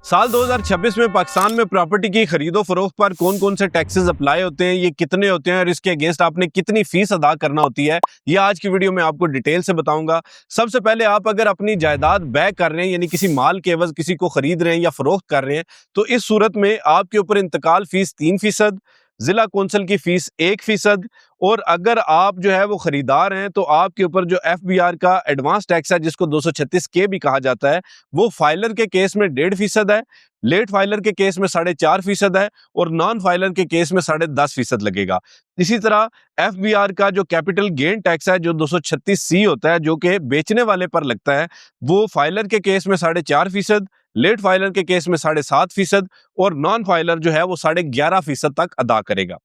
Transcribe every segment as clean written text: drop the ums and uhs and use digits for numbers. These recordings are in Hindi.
साल 2026 में पाकिस्तान में प्रॉपर्टी की खरीदो फरोख्त पर कौन कौन से टैक्सेस अप्लाई होते हैं, ये कितने होते हैं और इसके अगेंस्ट आपने कितनी फीस अदा करना होती है, ये आज की वीडियो में आपको डिटेल से बताऊंगा। सबसे पहले आप अगर अपनी जायदाद बैक कर रहे हैं यानी किसी माल के एवज किसी को खरीद रहे हैं या फरोख्त कर रहे हैं तो इस सूरत में आपके ऊपर इंतकाल फीस 3%, जिला कौंसल की फीस 1%, और अगर आप जो है वो खरीदार हैं तो आपके ऊपर जो FBR का एडवांस टैक्स है जिसको 236K भी कहा जाता है वो फाइलर के केस में 1.5% है, लेट फाइलर के केस में 4.5% है और नॉन फाइलर के केस में 10.5% लगेगा। इसी तरह FBR का जो कैपिटल गेन टैक्स है जो 236C होता है जो कि बेचने वाले पर लगता है वो फाइलर के केस में 4.5%, लेट फाइलर के केस में 7.5% और नॉन फाइलर जो है वो 11.5% तक अदा करेगा।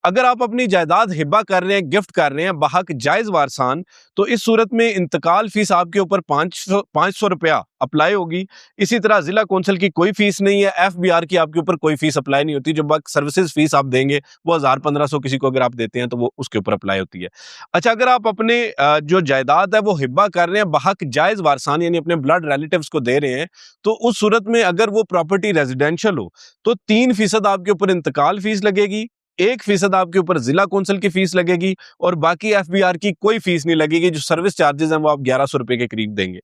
अगर आप अपनी जायदाद हिब्बा कर रहे हैं, गिफ्ट कर रहे हैं बहक जायज वारसान, तो इस सूरत में इंतकाल फीस आपके ऊपर 500 रुपया अप्लाई होगी। इसी तरह जिला कौंसल की कोई फीस नहीं है, FBR की आपके ऊपर कोई फीस अप्लाई नहीं होती। जो बक सर्विसेज फीस आप देंगे वो 1000-1500 किसी को अगर आप देते हैं तो वो उसके ऊपर अप्लाई होती है। अच्छा, अगर आप अपने जो जायदाद है वो हिब्बा कर रहे हैं बहक जायज वारसान यानी अपने ब्लड रिलेटिव्स को दे रहे हैं तो उस सूरत में अगर वो प्रॉपर्टी रेजिडेंशियल हो तो 3% आपके ऊपर इंतकाल फीस लगेगी, 1% आपके ऊपर जिला कौंसल की फीस लगेगी और बाकी FBR की कोई फीस नहीं लगेगी। जो सर्विस चार्जेस हैं वो आप 1100 रुपए के करीब देंगे।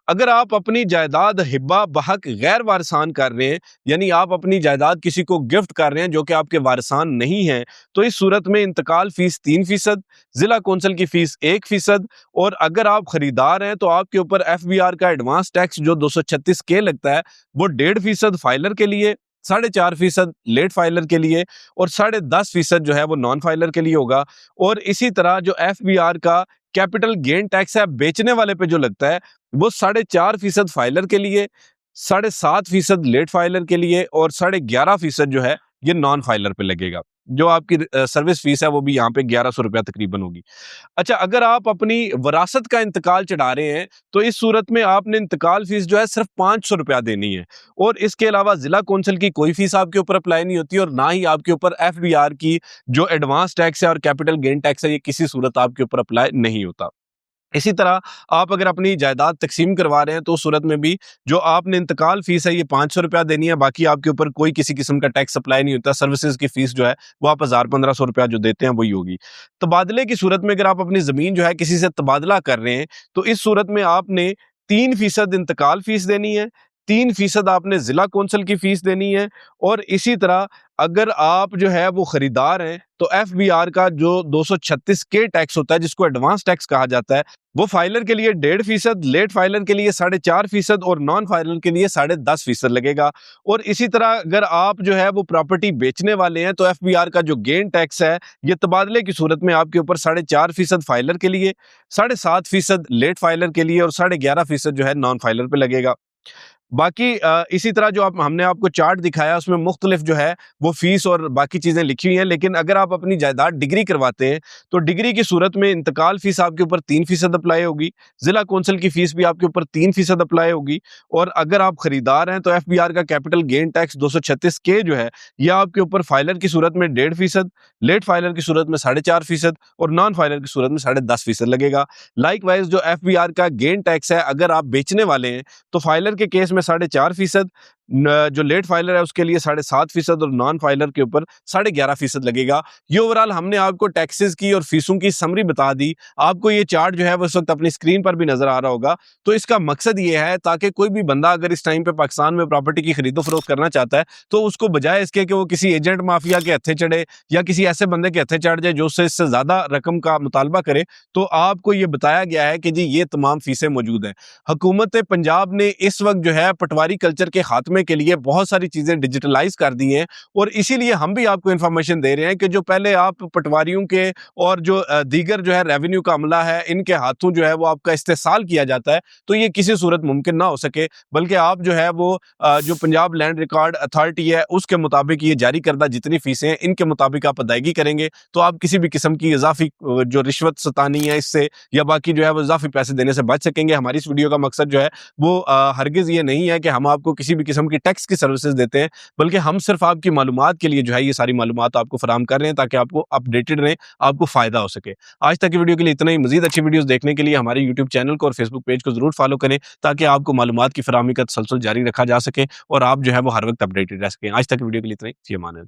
अगर आप अपनी जायदाद हिब्बा बहक गैर वारसान कर रहे हैं यानी आप अपनी जायदाद किसी को गिफ्ट कर रहे हैं जो कि आपके वारसान नहीं है तो इस सूरत में इंतकाल फीस 3%, जिला कौंसल की फीस 1% और अगर आप खरीदार हैं तो आपके ऊपर FBR का एडवांस टैक्स जो 236K लगता है वो 1.5% फाइलर के लिए, 4.5% लेट फाइलर के लिए और 10.5% जो है वो नॉन फाइलर के लिए होगा। और इसी तरह जो FBR का कैपिटल गेन टैक्स है बेचने वाले पे जो लगता है वो 4.5% फाइलर के लिए, 7.5% लेट फाइलर के लिए और 11.5% जो है ये नॉन फाइलर पे लगेगा। जो आपकी सर्विस फीस है वो भी यहाँ पे 1100 रुपया तकरीबन होगी। अच्छा, अगर आप अपनी वरासत का इंतकाल चढ़ा रहे हैं तो इस सूरत में आपने इंतकाल फीस जो है सिर्फ 500 रुपया देनी है और इसके अलावा जिला कौंसल की कोई फीस आपके ऊपर अप्लाई नहीं होती और ना ही आपके ऊपर FBR की जो एडवांस टैक्स है और कैपिटल गेन टैक्स है ये किसी सूरत आपके ऊपर अप्लाई नहीं होता। इसी तरह आप अगर अपनी जायदाद तकसीम करवा रहे हैं तो उस सूरत में भी जो आपने इंतकाल फीस है ये 500 रुपया देनी है, बाकी आपके ऊपर कोई किसी किस्म का टैक्स अप्लाई नहीं होता। सर्विसेज की फीस जो है वो आप 1000-1500 रुपया जो देते हैं वही होगी। तबादले की सूरत में अगर आप अपनी जमीन जो है किसी से तबादला कर रहे हैं तो इस सूरत में आपने 3% इंतकाल फीस देनी है, 3% आपने जिला कौंसल की फीस देनी है और इसी तरह अगर आप जो है वो खरीदार हैं तो FBR का जो 236K टैक्स होता है जिसको एडवांस टैक्स कहा जाता है वो फाइलर के लिए 1.5%, लेट फाइलर के लिए 4.5% और नॉन फाइलर के लिए 10.5% लगेगा। और इसी तरह अगर आप जो है वो प्रॉपर्टी बेचने वाले हैं तो FBR का जो गेन टैक्स है ये तबादले की सूरत में आपके ऊपर 4.5% फाइलर के लिए, 7.5% लेट फाइलर के लिए और 11.5% जो है नॉन फाइलर पे लगेगा। बाकी इसी तरह जो हमने आपको चार्ट दिखाया उसमें मुख्तलिफ जो है वो फीस और बाकी चीज़ें लिखी हुई हैं। लेकिन अगर आप अपनी जायदाद डिग्री करवाते हैं तो डिग्री की सूरत में इंतकाल फीस आपके ऊपर 3% अप्लाई होगी, जिला कौंसल की फीस भी आपके ऊपर 3% अप्लाई होगी और अगर आप खरीदार हैं तो FBR का कैपिटल गेन टैक्स 236K जो है यह आपके ऊपर फाइलर की सूरत में 1.5%, लेट फाइलर की सूरत में 4.5% और नॉन फाइलर की सूरत में 10.5% लगेगा। लाइक वाइज जो FBR का गेन टैक्स है अगर आप बेचने वाले हैं तो फाइलर के केस में 4.5%, जो लेट फाइलर है उसके लिए 7.5% और नॉन फाइलर के ऊपर 11.5% लगेगा। ये ओवरऑल हमने आपको टैक्सेस की और फीसों की समरी बता दी। आपको ये चार्ट जो है वो इस वक्त अपनी स्क्रीन पर भी नजर आ रहा होगा। तो इसका मकसद ये है ताकि कोई भी बंदा अगर इस टाइम पे पाकिस्तान में प्रॉपर्टी की खरीदो फरोख्त करना चाहता है तो उसको बजाय इसके कि वो किसी एजेंट माफिया के हत्थे चढ़े या किसी ऐसे बंदे के हत्थे चढ़ जाए जो उससे इससे ज्यादा रकम का मुतालबा करे, तो आपको ये बताया गया है कि जी ये तमाम फीसें मौजूद हैं। हुकूमत पंजाब ने इस वक्त जो है पटवारी कल्चर के खात्मे के लिए बहुत सारी चीजें डिजिटलाइज कर दी हैं और इसीलिए हम भी आपको इंफॉर्मेशन दे रहे हैं कि जो पहले आप पटवारियों के और जो दीगर जो है रेवेन्यू का अमला है इनके हाथों जो है वो आपका इस्तेसाल किया जाता है तो ये किसी सूरत मुमकिन ना हो सके, बल्कि आप जो है वो जो पंजाब लैंड रिकॉर्ड अथॉरिटी है उसके मुताबिक ये जारी करदा जितनी फीसें हैं इनके मुताबिक आप अदायगी करेंगे तो आप किसी भी किस्म की इजाफी जो रिश्वत सतानी है इससे या बाकी जो है वो इजाफी पैसे देने से बच सकेंगे। हमारी इस वीडियो का मकसद जो है वो हरगिज ये नहीं है कि हम आपको किसी भी किस्म की टैक्स की सर्विसेज देते हैं, बल्कि हम सिर्फ आपकी मालूमात के लिए जो है ये सारी मालूमात आपको फराहम कर रहे हैं ताकि आपको अपडेटेड रहें, आपको फ़ायदा हो सके। आज तक की वीडियो के लिए इतना ही। मज़ीद अच्छी वीडियोज़ देखने के लिए हमारे यूट्यूब चैनल को और फेसबुक पेज को ज़रूर फॉलो करें ताकि आपको मालूमात की फराहमी का तसलसल जारी रखा जा सके और आप जो है वो हर वक्त अपडेटेड रह सकें। आज तक की वीडियो के लिए इतना ही। जी अमान।